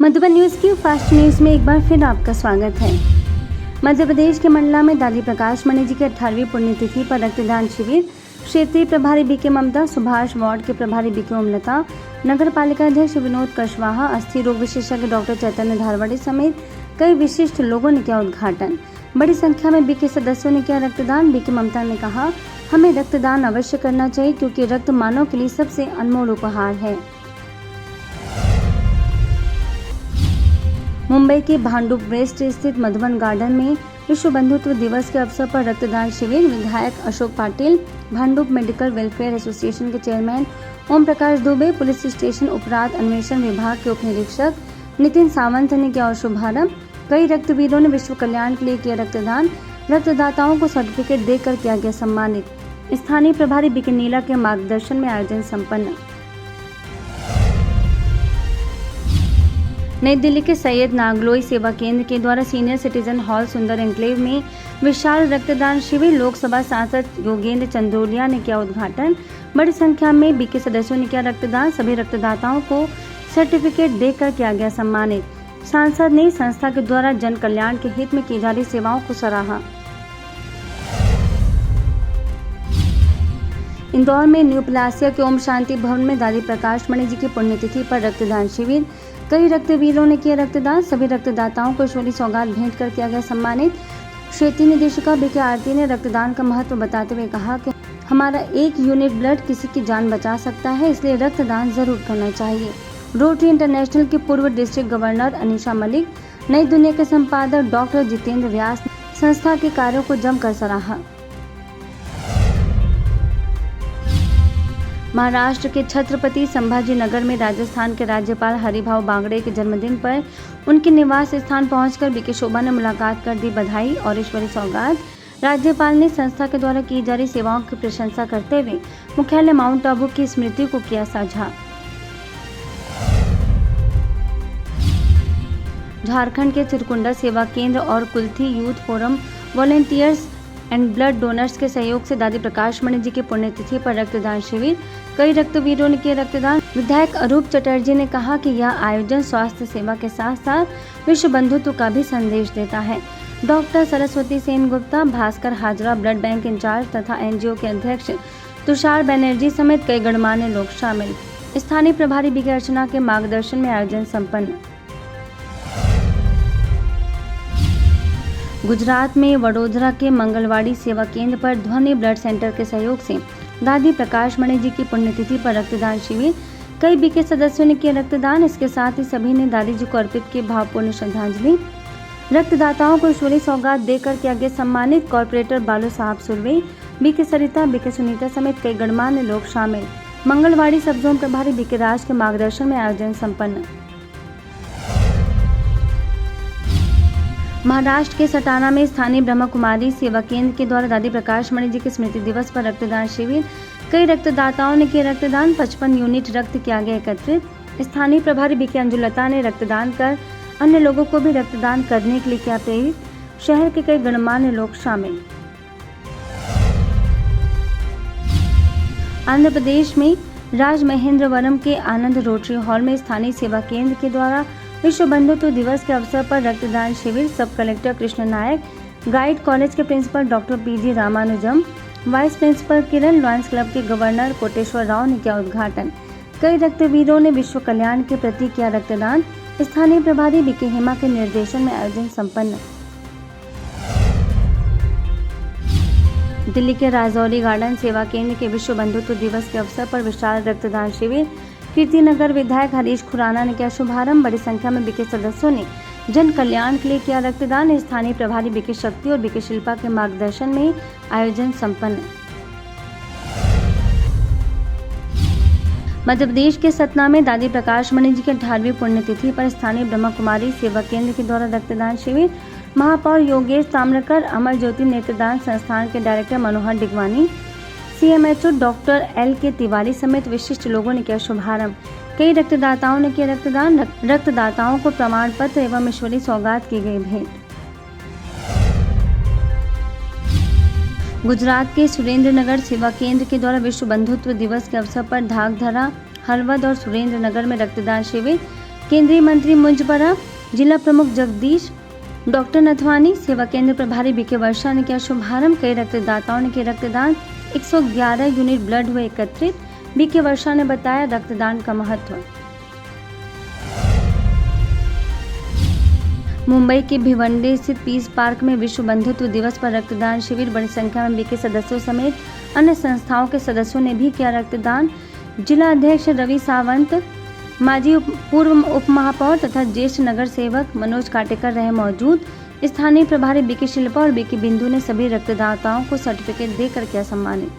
Madhuban news की fast news में एक बार फिर आपका स्वागत है। मध्य प्रदेश के मंडला में दादी प्रकाश मणि जी की 18वीं पुण्यतिथि पर रक्तदान शिविर। क्षेत्रीय प्रभारी बीके ममता, सुभाष वार्ड के प्रभारी बीके ओमलता, नगर पालिका अध्यक्ष विनोद कशवाहा, अस्थि रोग विशेषज्ञ डॉक्टर चैतन्य धारवाड़ी समेत कई विशिष्ट लोगों ने किया उद्घाटन। बड़ी संख्या में बीके सदस्यों ने किया रक्तदान। बीके ममता ने कहा, हमें रक्तदान अवश्य करना चाहिए क्योंकि रक्त मानव के लिए सबसे अनमोल उपहार है। मुंबई के भांडुप वेस्ट स्थित मधुबन गार्डन में विश्व बंधुत्व दिवस के अवसर पर रक्तदान शिविर। विधायक Ashok Patil, Bhandup medical welfare association के chairman Om Prakash Dubey, police station अपराध अन्वेषण विभाग के उप निरीक्षक नितिन सावंत ने किया शुभारंभ। कई रक्तवीरों ने विश्व कल्याण के लिए किया रक्तदान। रक्तदाताओं को सर्टिफिकेट देकर किया गया सम्मानित। स्थानीय प्रभारी बीके नीला के मार्गदर्शन में आयोजन संपन्न। नई दिल्ली के सैयद नागलोई सेवा केंद्र के द्वारा सीनियर सिटीजन हॉल सुंदर एन्क्लेव में विशाल रक्तदान शिविर। लोकसभा सांसद योगेंद्र चंदोलिया ने किया उद्घाटन। बड़ी संख्या में बीके सदस्यों ने किया रक्तदान। सभी रक्तदाताओं को सर्टिफिकेट देकर किया गया सम्मानित। सांसद ने संस्था के द्वारा जन कल्याण के हित में की जा रही सेवाओं को सराहा। इंदौर में न्यू प्लासिया के ओम शांति भवन में दादी प्रकाश मणि जी की पुण्यतिथि पर रक्तदान शिविर। कई रक्तवीरों ने किया रक्तदान। सभी रक्तदाताओं को ईश्वरीय सौगात भेंट कर किया गया सम्मानित। क्षेत्रीय निदेशिका बीके आरती ने रक्तदान का महत्व बताते हुए कहा कि हमारा एक यूनिट ब्लड किसी की जान बचा सकता है, इसलिए रक्तदान जरूर करना चाहिए। रोटरी इंटरनेशनल के पूर्व डिस्ट्रिक्ट गवर्नर अनीशा मलिक, नई दुनिया के संपादक डॉक्टर जितेंद्र व्यास ने संस्था के कार्यों को जमकर सराहा। महाराष्ट्र के छत्रपति संभाजीनगर में राजस्थान के राज्यपाल हरिभाऊ बागड़े के जन्मदिन पर उनके निवास स्थान पहुंचकर बीके शोभा ने मुलाकात कर दी बधाई और ईश्वरीय सौगात। राज्यपाल ने संस्था के द्वारा की जा रही सेवाओं की प्रशंसा करते हुए मुख्यालय माउंट आबू की स्मृति को किया साझा। झारखंड के चिरकुंडा सेवा केंद्र और कुल्थी youth forum volunteers and blood donors के सहयोग से दादी प्रकाश मणि जी की पुण्यतिथि पर रक्तदान शिविर। कई रक्तवीरों ने किया रक्तदान। विधायक अरूप चटर्जी ने कहा कि यह आयोजन स्वास्थ्य सेवा के साथ साथ विश्व बंधुत्व का भी संदेश देता है। Doctor Saraswati Sen Gupta, Bhaskar Hazra blood bank incharge तथा एनजीओ के अध्यक्ष तुषार बनर्जी समेत कई गणमान्य लोग शामिल। स्थानीय प्रभारी बीके अर्चना के मार्गदर्शन में आयोजन संपन्न। गुजरात में वडोदरा के मंगलवाड़ी सेवा केंद्र पर ध्वनि ब्लड सेंटर के सहयोग से दादी प्रकाश मणि जी की पुण्यतिथि पर रक्तदान शिविर। कई बीके सदस्यों ने किया रक्तदान। इसके साथ ही सभी ने दादी जी को अर्पित की भावपूर्ण श्रद्धांजलि। रक्तदाताओं को ईश्वरीय सौगात देकर किया गया सम्मानित। कॉर्पोरेटर बालू साहब सुरवे, बीके सरिता, बीके सुनीता समेत कई गणमान्य लोग शामिल। मंगलवाड़ी सब जोन प्रभारी बीके राज के मार्गदर्शन में आयोजन संपन्न। महाराष्ट्र के सटाना में स्थानीय ब्रह्म कुमारी सेवा केंद्र के द्वारा दादी प्रकाश मणि जी के स्मृति दिवस पर रक्तदान शिविर। कई रक्तदाताओं ने किया रक्तदान। 55 यूनिट रक्त किया गया एकत्रित। स्थानीय प्रभारी बीके अंजुलता ने रक्तदान कर अन्य लोगों को भी रक्तदान करने के लिए किया प्रेरित। शहर के कई गणमान्य लोग शामिल। आंध्र प्रदेश में राजमहेंद्रवरम के आनंद रोटरी हॉल में स्थानीय सेवा केंद्र के द्वारा विश्व बंधुत्व दिवस के अवसर पर रक्तदान शिविर। Sub collector Krishna Nayak, guide college के principal doctor PG Ramanujam, vice principal Kiran, lions club के गवर्नर कोटेश्वर राव ने किया उद्घाटन। कई रक्तवीरों ने विश्व कल्याण के प्रति किया रक्तदान। स्थानीय प्रभारी बीके हेमा के निर्देशन में आयोजन संपन्न। दिल्ली के राजौरी गार्डन सेवा केंद्र के विश्व बंधुत्व दिवस के अवसर पर विशाल रक्तदान शिविर। कीर्तिनगर विधायक हरीश खुराना ने किया शुभारंभ। बड़ी संख्या में बीके सदस्यों ने जन कल्याण के लिए किया रक्तदान। स्थानीय प्रभारी बीके शक्ति और बीके शिल्पा के मार्गदर्शन में आयोजन संपन्न। मध्य प्रदेश के सतना में दादी प्रकाश मणि जी की 18वीं पुण्यतिथि पर स्थानीय ब्रह्म कुमारी सेवा केंद्र के द्वारा रक्तदान शिविर। महापौर योगेश ताम्रकर, अमर ज्योति नेत्रदान संस्थान के डायरेक्टर मनोहर डिगवानी, CMHO डॉक्टर LK तिवारी समेत विशिष्ट लोगों ने किया शुभारंभ। कई रक्तदाताओं ने किया रक्तदान। रक्तदाताओं को प्रमाण पत्र एवं ईश्वरीय सौगात की गई भेंट। गुजरात के सुरेंद्रनगर सेवा केंद्र के द्वारा विश्व बंधुत्व दिवस के अवसर पर धागधरा, हरवद और सुरेंद्रनगर में रक्तदान शिविर। केंद्रीय मंत्री मुंजपरा, जिला प्रमुख जगदीश, डॉक्टर नथवानी, सेवा केंद्र प्रभारी बीके वर्षा ने किया शुभारंभ। कई रक्तदाताओं ने किया रक्तदान। 111 यूनिट ब्लड हुए एकत्रित। बीके वर्षा ने बताया रक्तदान का महत्व। मुंबई के भिवंडी स्थित पीस पार्क में विश्व बंधुत्व दिवस पर रक्तदान शिविर। बड़ी संख्या में बीके सदस्यों समेत अन्य संस्थाओं के सदस्यों ने भी किया रक्तदान। जिला अध्यक्ष रवि सावंत, माजी पूर्व उप महापौर तथा ज्येष्ठ नगर सेवक मनोज काटेकर रहे मौजूद। स्थानीय प्रभारी बीके शिल्पा और बीके बिंदु ने सभी रक्तदाताओं को सर्टिफिकेट देकर किया सम्मानित।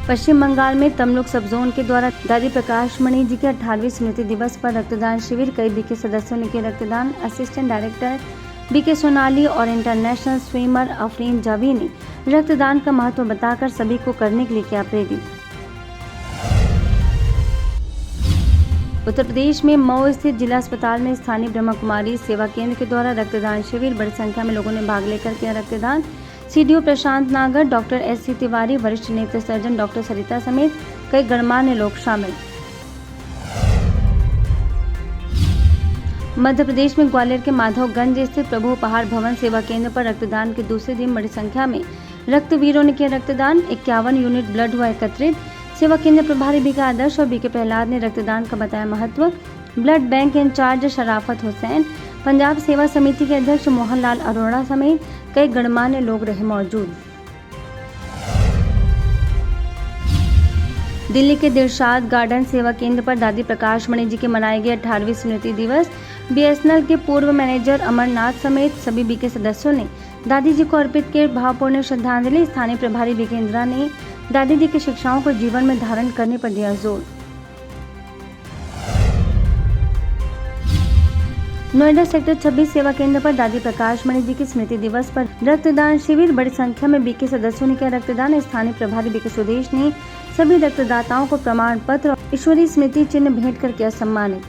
पश्चिम बंगाल में तमलुक सब जोन के द्वारा दादी प्रकाश मणि जी के 18वीं स्मृति दिवस पर रक्तदान शिविर। कई बीके सदस्यों ने किया रक्तदान। असिस्टेंट डायरेक्टर बीके सोनाली और इंटरनेशनल स्विमर अफरीन जावी ने रक्तदान का महत्व बताकर सभी को करने के लिए किया प्रेरित। उत्तर प्रदेश में मऊ स्थित जिला अस्पताल में स्थानीय ब्रह्मा कुमारी सेवा केंद्र के द्वारा रक्तदान शिविर। बड़ी संख्या में लोगों ने भाग लेकर किया रक्तदान। सीडीओ प्रशांत नागर, डॉक्टर एस.सी. तिवारी, वरिष्ठ नेत्र सर्जन डॉक्टर सरिता समेत कई गणमान्य लोग शामिल। मध्य प्रदेश में ग्वालियर के माधवगंज स्थित प्रभु उपहार भवन सेवा केंद्र पर रक्तदान के दूसरे दिन बड़ी संख्या में रक्तवीरों ने किया रक्तदान। 51 यूनिट ब्लड हुआ एकत्रित। सेवा केंद्र प्रभारी बीके आदर्श और बीके प्रहलाद ने रक्तदान का बताया महत्व। ब्लड बैंक इंचार्ज शराफत हुसैन, पंजाब सेवा समिति के अध्यक्ष मोहनलाल अरोड़ा समेत कई गणमान्य लोग रहे मौजूद। दिल्ली के दिलशाद गार्डन सेवा केंद्र पर दादी प्रकाश मणि जी के मनाए गए 18वीं स्मृति दिवस। बीएसएनएल के पूर्व मैनेजर अमरनाथ समेत सभी बीके सदस्यों ने दादी जी को अर्पित किए भावपूर्ण श्रद्धांजलि। स्थानीय प्रभारी बीके इंदिरा ने दादी जी की शिक्षाओं को जीवन में धारण करने पर दिया जोर। नोएडा सेक्टर 26 सेवा केंद्र पर दादी प्रकाश मणि जी की स्मृति दिवस पर रक्तदान शिविर। बड़ी संख्या में बीके सदस्यों ने किया रक्तदान। स्थानीय प्रभारी बीके सुदेश ने सभी रक्तदाताओं को प्रमाण पत्र और ईश्वरीय स्मृति चिन्ह भेंट कर किया सम्मानित।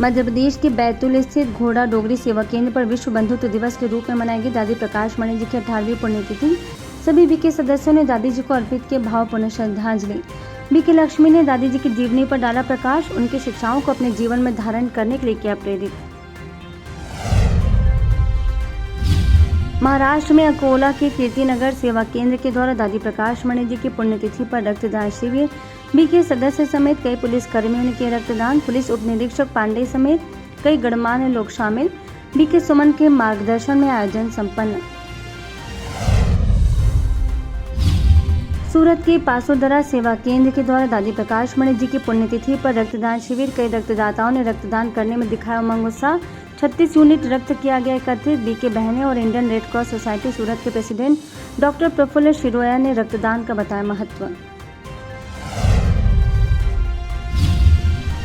मध्य प्रदेश के बैतूल स्थित घोड़ा डोगरी सेवा केंद्र पर विश्व बंधुत्व दिवस के रूप में मनाई गई दादी प्रकाश मणि जी की 18वीं पुण्यतिथि। सभी बीके सदस्यों ने दादी जी को अर्पित किए भावपूर्ण श्रद्धांजलि। बीके लक्ष्मी ने दादी जी की जीवनी पर डाला प्रकाश। उनकी शिक्षाओं को अपने जीवन में धारण करने के लिए किया प्रेरित। महाराष्ट्र में अकोला के कीर्तिनगर सेवा केंद्र के द्वारा दादी प्रकाश मणि जी की पुण्यतिथि पर रक्तदान शिविर। बीके सदस्य समेत कई पुलिस कर्मियों ने किया रक्तदान। पुलिस उप निरीक्षक पांडे समेत कई गणमान्य लोग शामिल। बीके सुमन के मार्गदर्शन में आयोजन संपन्न। सूरत के पासोदरा सेवा केंद्र के द्वारा दादी प्रकाश मणि जी की पुण्यतिथि पर रक्तदान शिविर। कई रक्तदाताओं ने रक्तदान करने में दिखाया उमंग उत्साह। 36 यूनिट रक्त किया गया एकत्रित। बीके बहनें और इंडियन रेड क्रॉस सोसाइटी सूरत के प्रेसिडेंट डॉक्टर प्रफुल्ल शिरोया ने रक्तदान का बताया महत्व।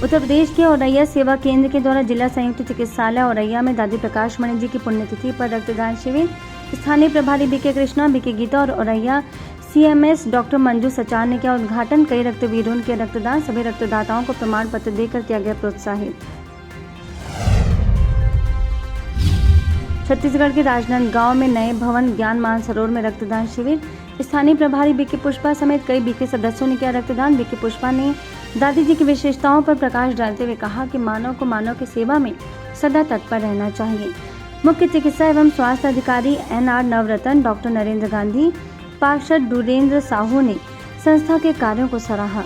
उत्तर प्रदेश के औरैया सेवा केंद्र के द्वारा जिला संयुक्त चिकित्सालय औरैया में दादी प्रकाश मणि जी की पुण्यतिथि पर रक्तदान शिविर। स्थानीय प्रभारी बीके कृष्णा, बीके गीता और औरैया सीएमएस डॉक्टर मंजू सचान ने किया उद्घाटन। कई रक्तवीरों ने किया रक्तदान। सभी रक्तदाताओं को प्रमाण पत्र देकर किया गया प्रोत्साहित। छत्तीसगढ़ के राजनांदगांव में नए भवन ज्ञान मानसरोवर में रक्तदान शिविर। स्थानीय प्रभारी बीके पुष्पा समेत कई बीके सदस्यों ने किया रक्तदान। बीके पुष्पा ने दादी जी की विशेषताओं पर प्रकाश डालते हुए कहा कि मानव को मानव की सेवा में सदा तत्पर रहना चाहिए। मुख्य चिकित्सा एवं स्वास्थ्य अधिकारी एनआर नवरतन, डॉक्टर नरेंद्र गांधी, पार्षद डुरेंद्र साहू ने संस्था के कार्यों को सराहा।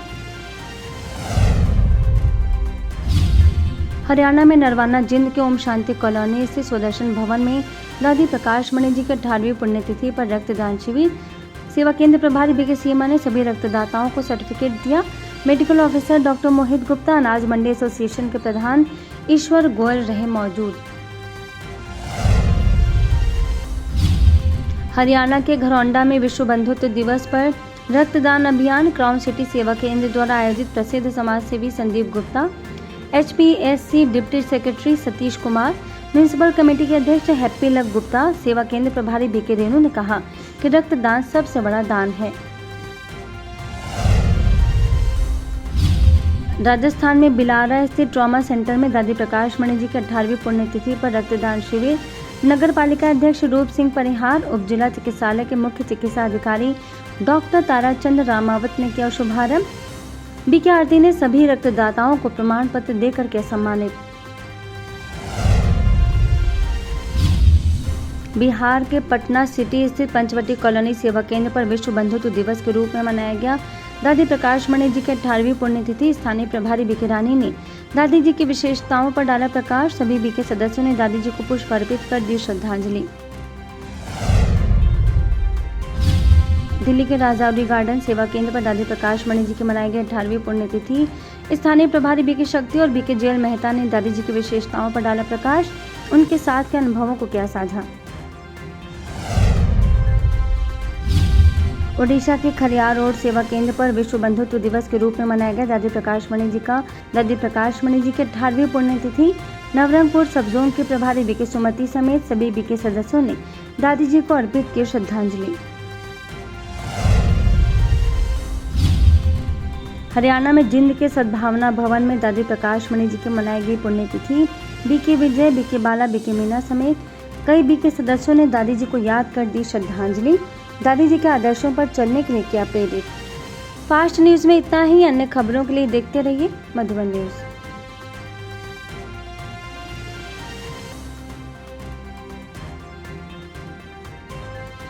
हरियाणा में नरवाना जिंद के ओम शांति कॉलोनी स्थित सुदर्शन भवन में दादी प्रकाश मणि जी की 18वीं पुण्यतिथि पर रक्तदान शिविर। सेवा केंद्र प्रभारी बीके सीमा ने सभी रक्तदाताओं को सर्टिफिकेट दिया। मेडिकल ऑफिसर डॉक्टर मोहित गुप्ता, अनाज मंडी एसोसिएशन के प्रधान ईश्वर गोयल रहे मौजूद। हरियाणा के घरौंडा में विश्व बंधुत्व दिवस पर रक्तदान अभियान। क्राउन सिटी सेवा केंद्र द्वारा आयोजित प्रसिद्ध समाज सेवी Sandeep Gupta, HPSC deputy secretary Satish Kumar, municipal committee के अध्यक्ष हैप्पी लव गुप्ता, सेवा केंद्र प्रभारी बीके रेणु ने कहा कि रक्तदान सबसे बड़ा दान है। राजस्थान में बिलारा स्थित ट्रॉमा सेंटर में दादी प्रकाश मणि जी की 18वीं पुण्यतिथि पर रक्तदान शिविर। नगर पालिका अध्यक्ष रूप सिंह परिहार, उप जिला चिकित्सालय के मुख्य चिकित्सा अधिकारी डॉक्टर ताराचंद रामावत ने किया शुभारंभ। बीके आरती ने सभी रक्तदाताओं को प्रमाण पत्र देकर किया सम्मानित। बिहार के पटना सिटी स्थित पंचवटी कॉलोनी सेवा केंद्र पर विश्व बंधुत्व दिवस के रूप में मनाया गया। दादी प्रकाश मणि जी की 18वीं पुण्यतिथि। स्थानीय प्रभारी बीके रानी ने दादी जी की विशेषताओं पर डाला प्रकाश। सभी बीके सदस्यों ने दादी जी को पुष्प अर्पित कर दी श्रद्धांजलि। दिल्ली के राजौरी गार्डन सेवा केंद्र पर दादी प्रकाश मणि जी की मनाई गई 18वीं पुण्यतिथि। स्थानीय प्रभारी बीके शक्ति और बीके जेल मेहता ने दादी जी की विशेषताओं पर डाला प्रकाश। उनके साथ के अनुभवों को किया साझा। ओडिशा के खरियार रोड सेवा केंद्र पर विश्व बंधुत्व दिवस के रूप में मनाया गया दादी प्रकाश मणि जी की 18वीं पुण्यतिथि। नवरंगपुर सब जोन के प्रभारी बीके सुमति समेत सभी बीके सदस्यों ने दादी जी को अर्पित की श्रद्धांजलि। हरियाणा में जिंद के सद्भावना भवन में दादी प्रकाश मणि जी की मनाई गई पुण्यतिथि। बीके विजय, बीके बाला, बीके मीना समेत कई बीके सदस्यों ने दादी जी को याद कर दी श्रद्धांजलि। दादी जी के आदर्शों पर चलने के लिए किया प्रेरित। फास्ट न्यूज में इतना ही। अन्य खबरों के लिए देखते रहिए मधुबन न्यूज।